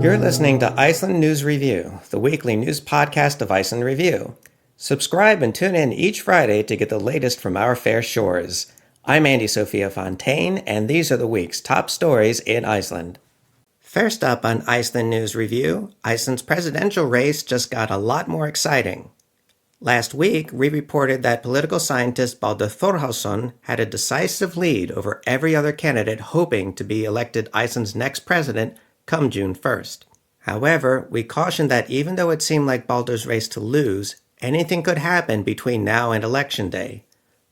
You're listening to Iceland News Review, the weekly news podcast of Iceland Review. Subscribe and tune in each Friday to get the latest from our fair shores. I'm Andy Sophia Fontaine, and these are the week's top stories in Iceland. First up on Iceland News Review, Iceland's presidential race just got a lot more exciting. Last week, we reported that political scientist Baldur Þórhallsson had a decisive lead over every other candidate hoping to be elected Iceland's next president come June 1st. However, we cautioned that even though it seemed like Baldur's race to lose, anything could happen between now and Election Day.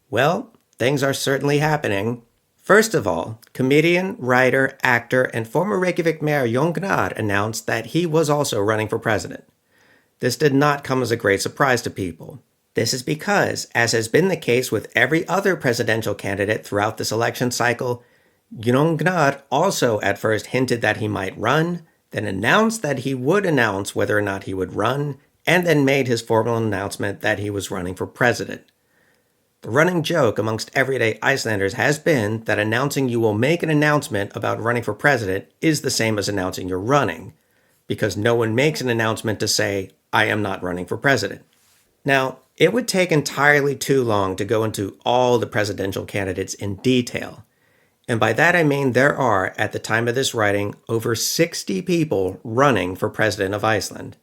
Well, things are certainly happening. First of all, comedian, writer, actor, and former Reykjavik mayor Jón Gnarr announced that he was also running for president. This did not come as a great surprise to people. This is because, as has been the case with every other presidential candidate throughout this election cycle, Jón Gnarr also at first hinted that he might run, then announced that he would announce whether or not he would run, and then made his formal announcement that he was running for president. The running joke amongst everyday Icelanders has been that announcing you will make an announcement about running for president is the same as announcing you're running, because no one makes an announcement to say, I am not running for president. Now, it would take entirely too long to go into all the presidential candidates in detail. And by that I mean there are, at the time of this writing, over 60 people running for president of Iceland.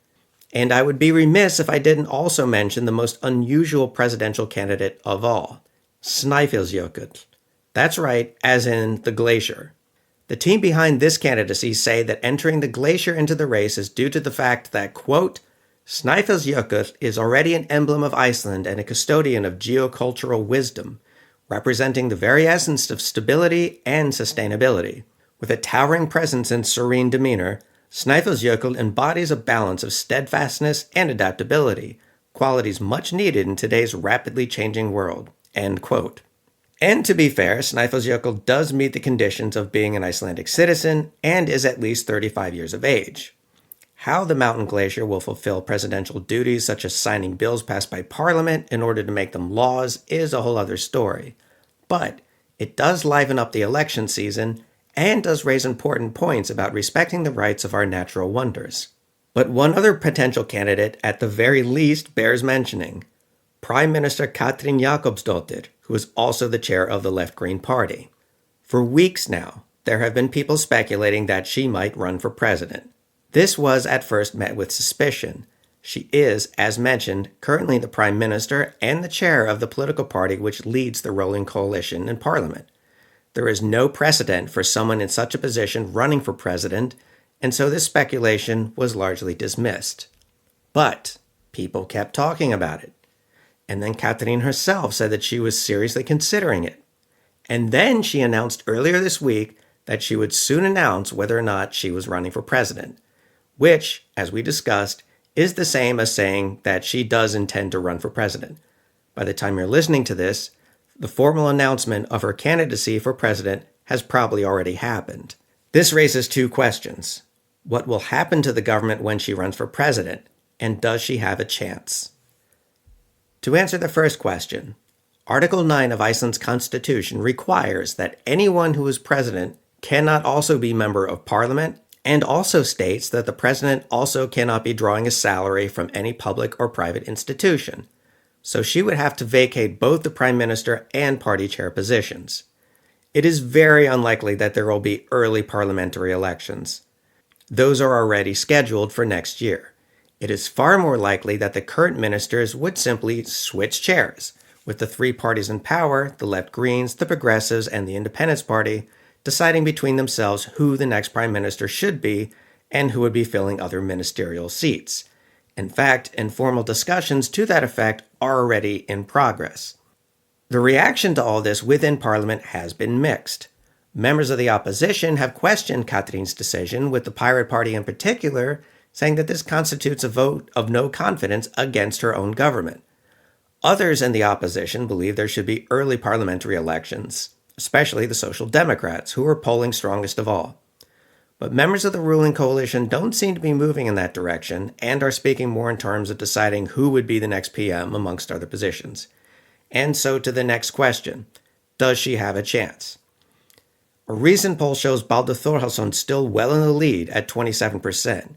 And I would be remiss if I didn't also mention the most unusual presidential candidate of all, Snæfellsjökull. That's right, as in the glacier. The team behind this candidacy say that entering the glacier into the race is due to the fact that, quote, Snæfellsjökull is already an emblem of Iceland and a custodian of geocultural wisdom, representing the very essence of stability and sustainability. With a towering presence and serene demeanor, Snæfellsjökull embodies a balance of steadfastness and adaptability, qualities much needed in today's rapidly changing world. End quote. And to be fair, Snæfellsjökull does meet the conditions of being an Icelandic citizen and is at least 35 years of age. How the mountain glacier will fulfill presidential duties such as signing bills passed by Parliament in order to make them laws is a whole other story. But it does liven up the election season and does raise important points about respecting the rights of our natural wonders. But one other potential candidate at the very least bears mentioning, Prime Minister Katrín Jakobsdóttir, who is also the chair of the Left-Green Party. For weeks now, there have been people speculating that she might run for president. This was at first met with suspicion. She is, as mentioned, currently the Prime Minister and the chair of the political party which leads the ruling coalition in Parliament. There is no precedent for someone in such a position running for president, and so this speculation was largely dismissed. But people kept talking about it. And then Katrín herself said that she was seriously considering it. And then she announced earlier this week that she would soon announce whether or not she was running for president, which, as we discussed, is the same as saying that she does intend to run for president. By the time you're listening to this, the formal announcement of her candidacy for president has probably already happened. This raises two questions. What will happen to the government when she runs for president? And does she have a chance? To answer the first question, Article 9 of Iceland's constitution requires that anyone who is president cannot also be member of parliament, and also states that the president also cannot be drawing a salary from any public or private institution. So she would have to vacate both the prime minister and party chair positions. It is very unlikely that there will be early parliamentary elections. Those are already scheduled for next year. It is far more likely that the current ministers would simply switch chairs, with the three parties in power, the Left Greens, the Progressives, and the Independence Party, deciding between themselves who the next prime minister should be and who would be filling other ministerial seats. In fact, informal discussions to that effect are already in progress. The reaction to all this within Parliament has been mixed. Members of the opposition have questioned Katrín's decision, with the Pirate Party in particular saying that this constitutes a vote of no confidence against her own government. Others in the opposition believe there should be early parliamentary elections, especially the Social Democrats, who are polling strongest of all. But members of the ruling coalition don't seem to be moving in that direction and are speaking more in terms of deciding who would be the next PM amongst other positions. And so to the next question, does she have a chance? A recent poll shows Baldur Thorhalsson still well in the lead at 27%.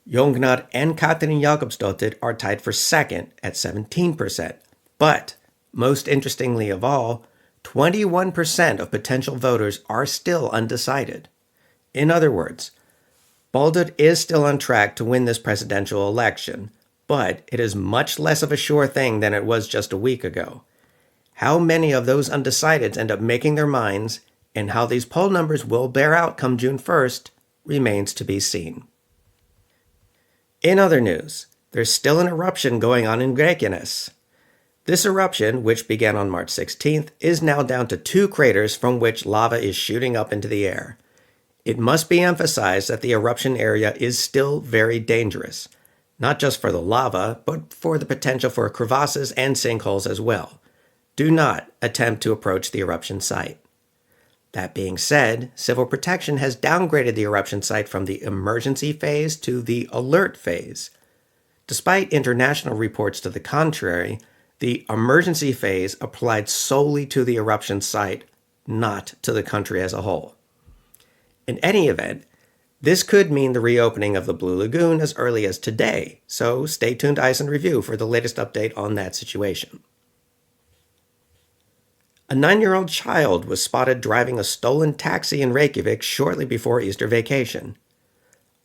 Jongnar and Katrin Jakobsdottir are tied for second at 17%. But, most interestingly of all, 21% of potential voters are still undecided. In other words, Baldur is still on track to win this presidential election, but it is much less of a sure thing than it was just a week ago. How many of those undecideds end up making their minds, and how these poll numbers will bear out come June 1st, remains to be seen. In other news, there's still an eruption going on in Reykjanes. This eruption, which began on March 16th, is now down to 2 craters from which lava is shooting up into the air. It must be emphasized that the eruption area is still very dangerous, not just for the lava, but for the potential for crevasses and sinkholes as well. Do not attempt to approach the eruption site. That being said, Civil Protection has downgraded the eruption site from the emergency phase to the alert phase. Despite international reports to the contrary, the emergency phase applied solely to the eruption site, not to the country as a whole. In any event, this could mean the reopening of the Blue Lagoon as early as today, so stay tuned to Iceland Review for the latest update on that situation. A 9-year-old child was spotted driving a stolen taxi in Reykjavik shortly before Easter vacation.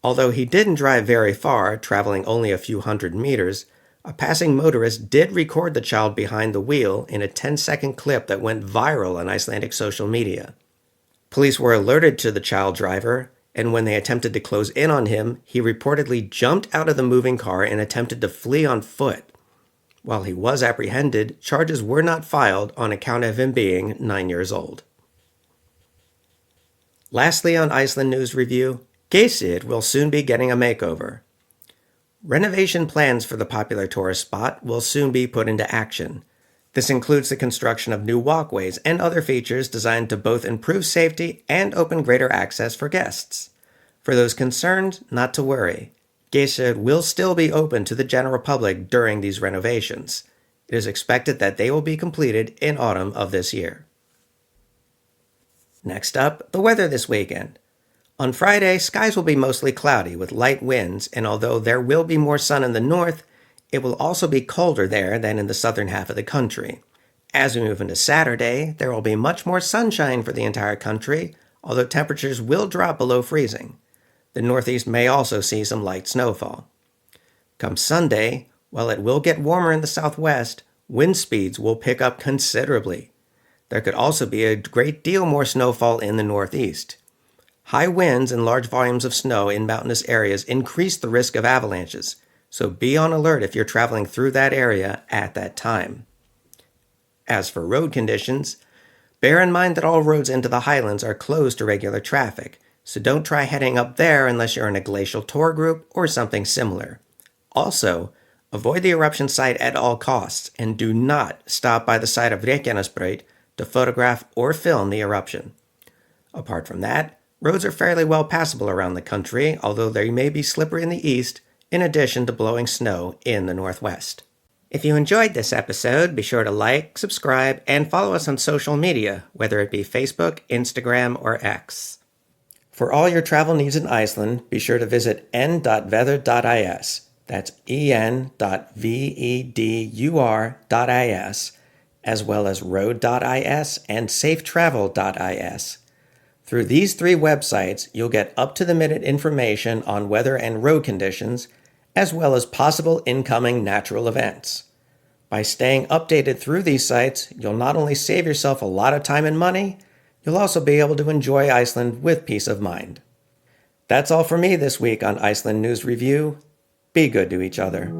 Although he didn't drive very far, traveling only a few hundred meters, a passing motorist did record the child behind the wheel in a 10-second clip that went viral on Icelandic social media. Police were alerted to the child driver, and when they attempted to close in on him, he reportedly jumped out of the moving car and attempted to flee on foot. While he was apprehended, charges were not filed on account of him being 9 years old. Lastly on Iceland News Review, Geysir will soon be getting a makeover. Renovation plans for the popular tourist spot will soon be put into action. This includes the construction of new walkways and other features designed to both improve safety and open greater access for guests. For those concerned, not to worry. Geysir will still be open to the general public during these renovations. It is expected that they will be completed in autumn of this year. Next up, the weather this weekend. On Friday, skies will be mostly cloudy with light winds, and although there will be more sun in the north, it will also be colder there than in the southern half of the country. As we move into Saturday, there will be much more sunshine for the entire country, although temperatures will drop below freezing. The Northeast may also see some light snowfall. Come Sunday, while it will get warmer in the Southwest, wind speeds will pick up considerably. There could also be a great deal more snowfall in the Northeast. High winds and large volumes of snow in mountainous areas increase the risk of avalanches, so be on alert if you're traveling through that area at that time. As for road conditions, bear in mind that all roads into the highlands are closed to regular traffic, so don't try heading up there unless you're in a glacial tour group or something similar. Also, avoid the eruption site at all costs and do not stop by the site of Reykjanesbraut to photograph or film the eruption. Apart from that, roads are fairly well passable around the country, although they may be slippery in the east, in addition to blowing snow in the northwest. If you enjoyed this episode, be sure to like, subscribe, and follow us on social media, whether it be Facebook, Instagram, or X. For all your travel needs in Iceland, be sure to visit n.veður.is. That's en.vedur.is, as well as road.is and safetravel.is. Through these 3 websites, you'll get up-to-the-minute information on weather and road conditions, as well as possible incoming natural events. By staying updated through these sites, you'll not only save yourself a lot of time and money, you'll also be able to enjoy Iceland with peace of mind. That's all for me this week on Iceland News Review. Be good to each other.